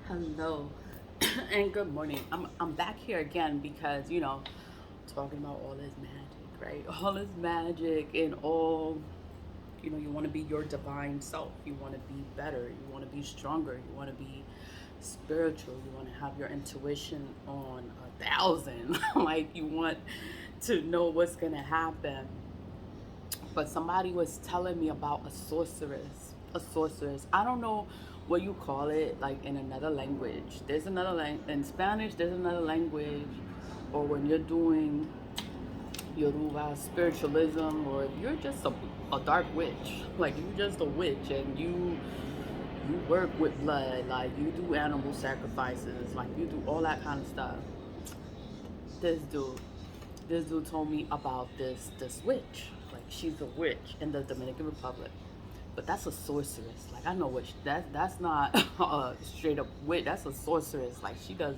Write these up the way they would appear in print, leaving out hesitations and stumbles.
Hello and good morning. I'm back here again because talking about all this magic, right? All this magic and all you want to be your divine self. You want to be better. You want to be stronger. You want to be spiritual. You want to have your intuition on 1,000. Like you want to know what's gonna happen. But somebody was telling me about a sorceress. A sorceress. I don't know what you call it, like in another language. There's another language in Spanish. There's another language, or when you're doing Yoruba spiritualism, or if you're just a dark witch, like you're just a witch and you work with blood, like you do animal sacrifices, like you do all that kind of stuff. This dude, this dude told me about this witch. Like she's a witch in the Dominican Republic, but that's a sorceress. Like I know what that's not a straight up witch. That's a sorceress. Like she does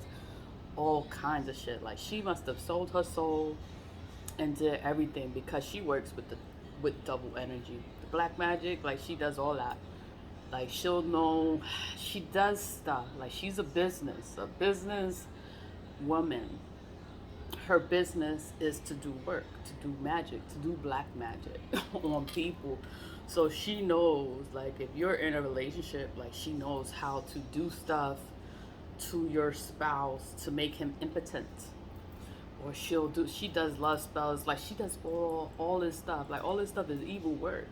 all kinds of shit. Like she must have sold her soul and did everything because she works with double energy, the black magic. Like she does all that. Like she'll know, she does stuff. Like she's a business woman. Her business is to do work, to do magic, to do black magic on people. So she knows, like, if you're in a relationship, like, she knows how to do stuff to your spouse to make him impotent. Or she does love spells, like, she does all this stuff. Like, all this stuff is evil work,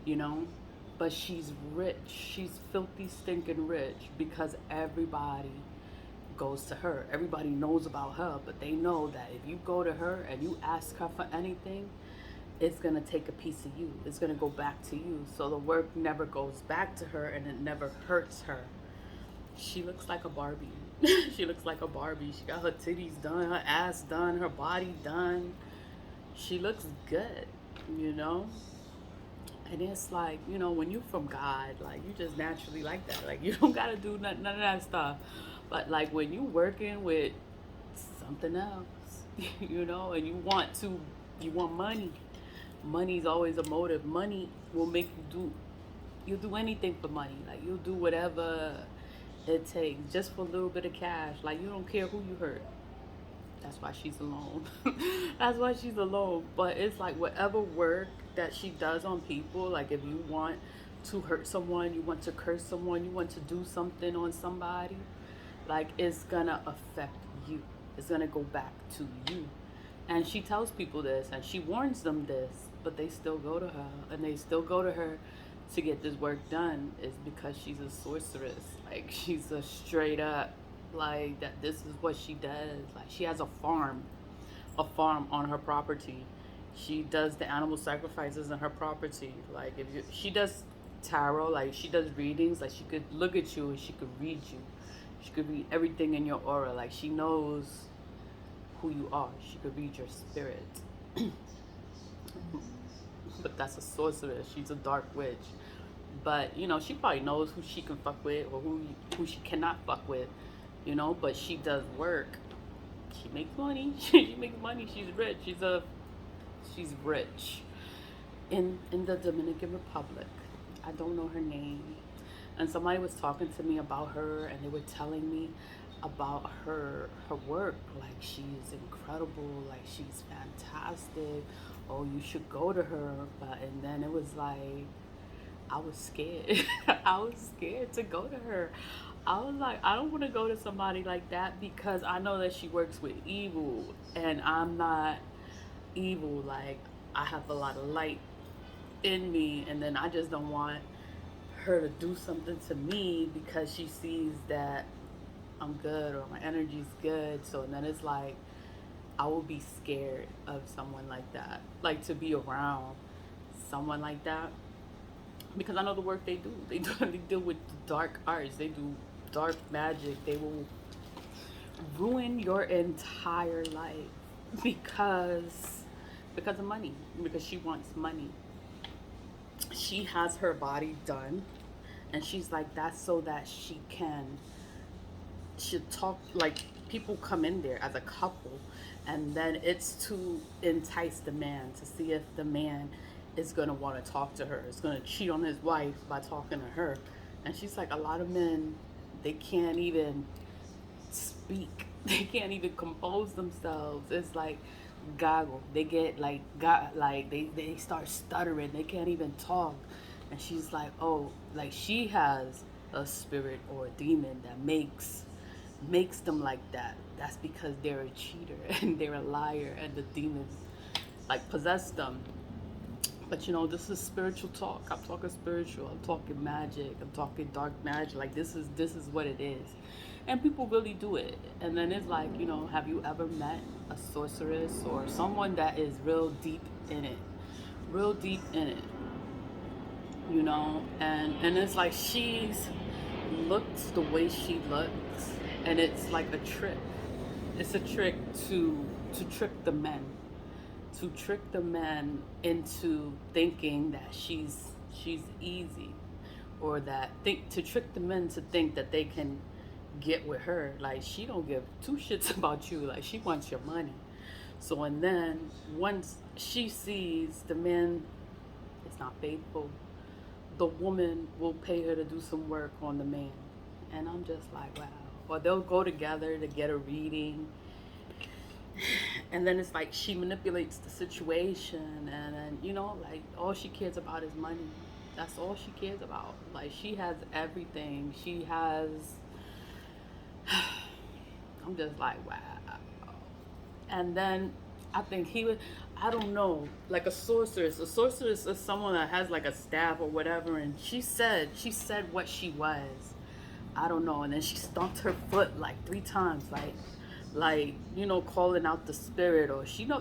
you know? But she's rich. She's filthy, stinking rich because everybody goes to her. Everybody knows about her, but they know that if you go to her and you ask her for anything, it's gonna take a piece of you. It's gonna go back to you. So the work never goes back to her and it never hurts her. She looks like a Barbie. She looks like a Barbie. She got her titties done, her ass done, her body done. She looks good, you know? And it's like, when you from God, like you just naturally like that. Like you don't gotta do none of that stuff. But like when you working with something else, and you want money. Money's always a motive. Money will make you'll do anything for money. Like you'll do whatever it takes just for a little bit of cash. Like you don't care who you hurt. That's why she's alone. That's why she's alone. But it's like whatever work that she does on people, like if you want to hurt someone, you want to curse someone, you want to do something on somebody, like it's gonna affect you. It's gonna go back to you. And she tells people this and she warns them this, but they still go to her and they still go to her to get this work done. Is because she's a sorceress. Like she's a straight up, like that this is what she does. Like she has a farm on her property. She does the animal sacrifices on her property. Like she does tarot, like she does readings. Like she could look at you and she could read you. She could read everything in your aura. Like she knows who you are. She could read your spirit. But that's a sorceress. She's a dark witch. But she probably knows who she can fuck with or who she cannot fuck with. But she does work. She makes money. She makes money. She's rich. She's rich. In the Dominican Republic. I don't know her name. And somebody was talking to me about her and they were telling me about her work. Like she's incredible, like she's fantastic. Oh, you should go to her. But and then it was like I was scared. I was scared to go to her. I was like, I don't want to go to somebody like that because I know that she works with evil and I'm not evil. Like I have a lot of light in me, and then I just don't want her to do something to me because she sees that I'm good or my energy's good. So then it's like I will be scared of someone like that. Like to be around someone like that because I know the work they do. They deal with dark arts. They do dark magic. They will ruin your entire life because of money. Because she wants money. She has her body done and she's like that's so that she can should talk, like people come in there as a couple and then it's to entice the man to see if the man is going to want to talk to her, is going to cheat on his wife by talking to her. And she's like a lot of men They can't even speak. They can't even compose themselves. It's like goggle. They get like they start stuttering. They can't even talk. And she's like, oh, like she has a spirit or a demon that makes them like that. That's because they're a cheater and they're a liar and the demons like possess them. But this is spiritual talk. I'm talking spiritual. I'm talking magic. I'm talking dark magic. Like this is what it is. And people really do it. And then it's like, have you ever met a sorceress or someone that is real deep in it? Real deep in it. And it's like she's looks the way she looks, and it's like a trick. It's a trick to trick the men, to trick the men into thinking that she's easy, or that think to trick the men to think that they can get with her. Like she don't give two shits about you. Like she wants your money. So and then once she sees the man is not faithful, the woman will pay her to do some work on the man. And I'm just like, wow. Or they'll go together to get a reading. And then it's like she manipulates the situation. And then, like all she cares about is money. That's all she cares about. Like she has everything. She has. I'm just like, wow. And then I think he would, I don't know, like a sorceress. A sorceress is someone that has like a staff or whatever, and she said what she was. I don't know, and then she stomped her foot like 3 times, like calling out the spirit, or she know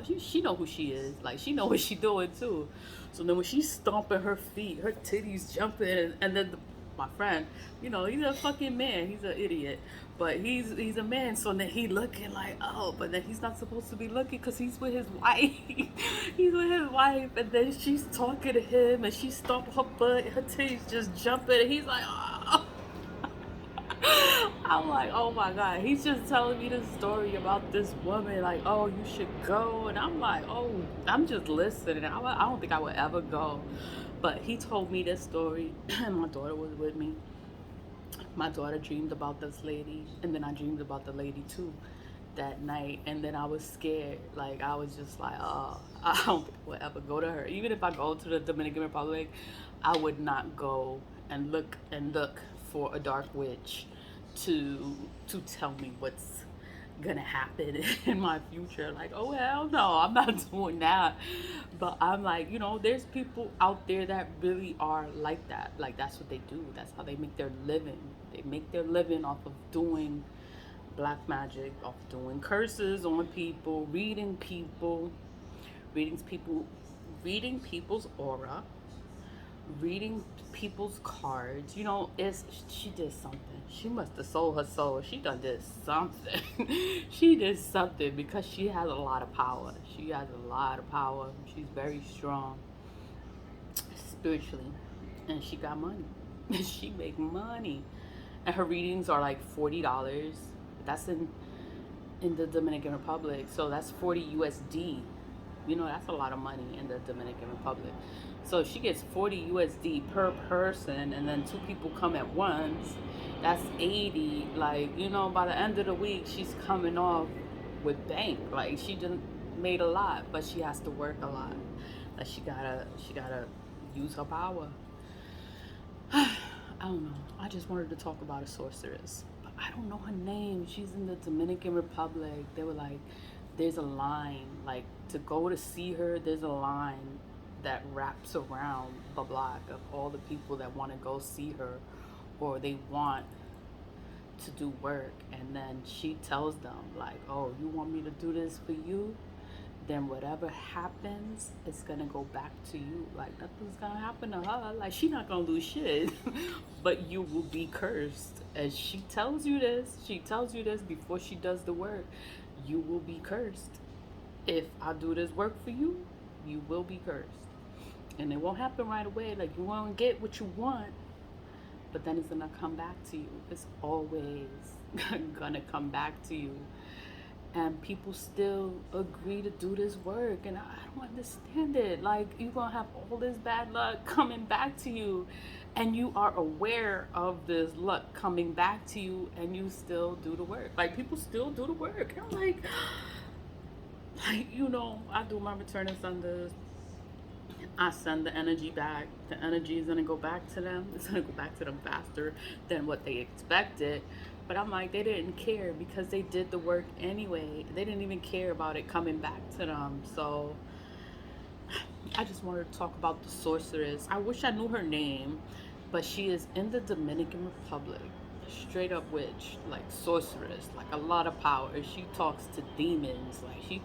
who she is, like she know what she doing too. So then when she's stomping her feet, her titties jumping, and then my friend, he's a fucking man, he's an idiot, but he's a man. So then he looking like, oh, but then he's not supposed to be looking because he's with his wife. He's with his wife, and then she's talking to him, and she stomping her butt, her titties just jumping, and he's like, oh. I'm like, oh my God, he's just telling me this story about this woman, like, oh, you should go. And I'm like, oh, I'm just listening. I don't think I would ever go. But he told me this story, and my daughter was with me. My daughter dreamed about this lady, and then I dreamed about the lady too that night. And then I was scared. Like, I was just like, oh, I don't think I would ever go to her. Even if I go to the Dominican Republic, I would not go and look for a dark witch to tell me what's gonna happen in my future. Like, oh hell no, I'm not doing that. But I'm like, there's people out there that really are like that. Like that's what they do. That's how they make their living. They make their living off of doing black magic, off doing curses on people, reading people, reading people's aura, reading people's cards. It's she did something. She must have sold her soul. She done did something. She did something because she has a lot of power. She has a lot of power. She's very strong spiritually, and she got money. She make money, and her readings are like $40. That's in the Dominican Republic, so that's 40 USD. That's a lot of money in the Dominican Republic. So she gets 40 USD per person, and then 2 people come at once. That's 80. Like, by the end of the week, she's coming off with bank. Like, she just made a lot, but she has to work a lot. Like, she gotta use her power. I don't know. I just wanted to talk about a sorceress. But I don't know her name. She's in the Dominican Republic. They were like, there's a line, like to go to see her, there's a line that wraps around the block of all the people that want to go see her, or they want to do work. And then she tells them like, oh, you want me to do this for you? Then whatever happens, it's gonna go back to you. Like nothing's gonna happen to her. Like she's not gonna lose shit, but you will be cursed. And she tells you this. She tells you this before she does the work. You will be cursed. If I do this work for you, you will be cursed. And it won't happen right away. Like you won't get what you want, but then it's gonna come back to you. It's always gonna come back to you. and people still agree to do this work, and I don't understand it. Like, you're gonna have all this bad luck coming back to you, and you are aware of this luck coming back to you, and you still do the work. Like, people still do the work. And I'm like, I do my returning Sundays. I send the energy back. The energy is gonna go back to them. It's gonna go back to them faster than what they expected. But I'm like, they didn't care because they did the work anyway. They didn't even care about it coming back to them. So I just wanted to talk about the sorceress. I wish I knew her name, but she is in the Dominican Republic. Straight up witch, like sorceress, like a lot of power. She talks to demons, like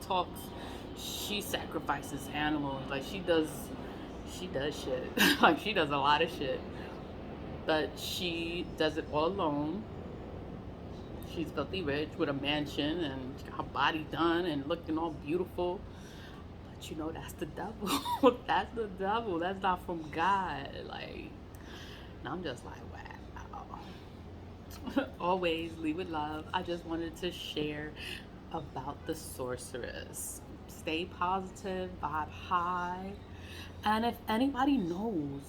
she sacrifices animals, like she does shit. Like she does a lot of shit. But she does it all alone. She's filthy rich with a mansion and she got her body done and looking all beautiful. But that's the devil. That's the devil. That's not from God. Like, and I'm just like, wow. Always leave with love. I just wanted to share about the sorceress. Stay positive, vibe high. And if anybody knows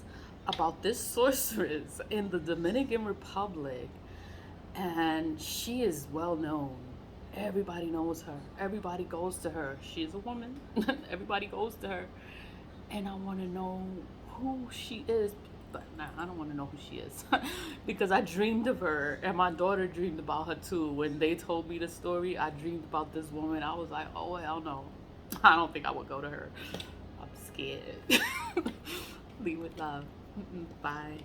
about this sorceress in the Dominican Republic, and she is well known, everybody knows her, everybody goes to her. She's a woman. Everybody goes to her, and I want to know who she is. But nah, I don't want to know who she is because I dreamed of her, and my daughter dreamed about her too. When they told me the story, I dreamed about this woman. I was like, oh hell no, I don't think I would go to her. I'm scared. Leave with love. Bye.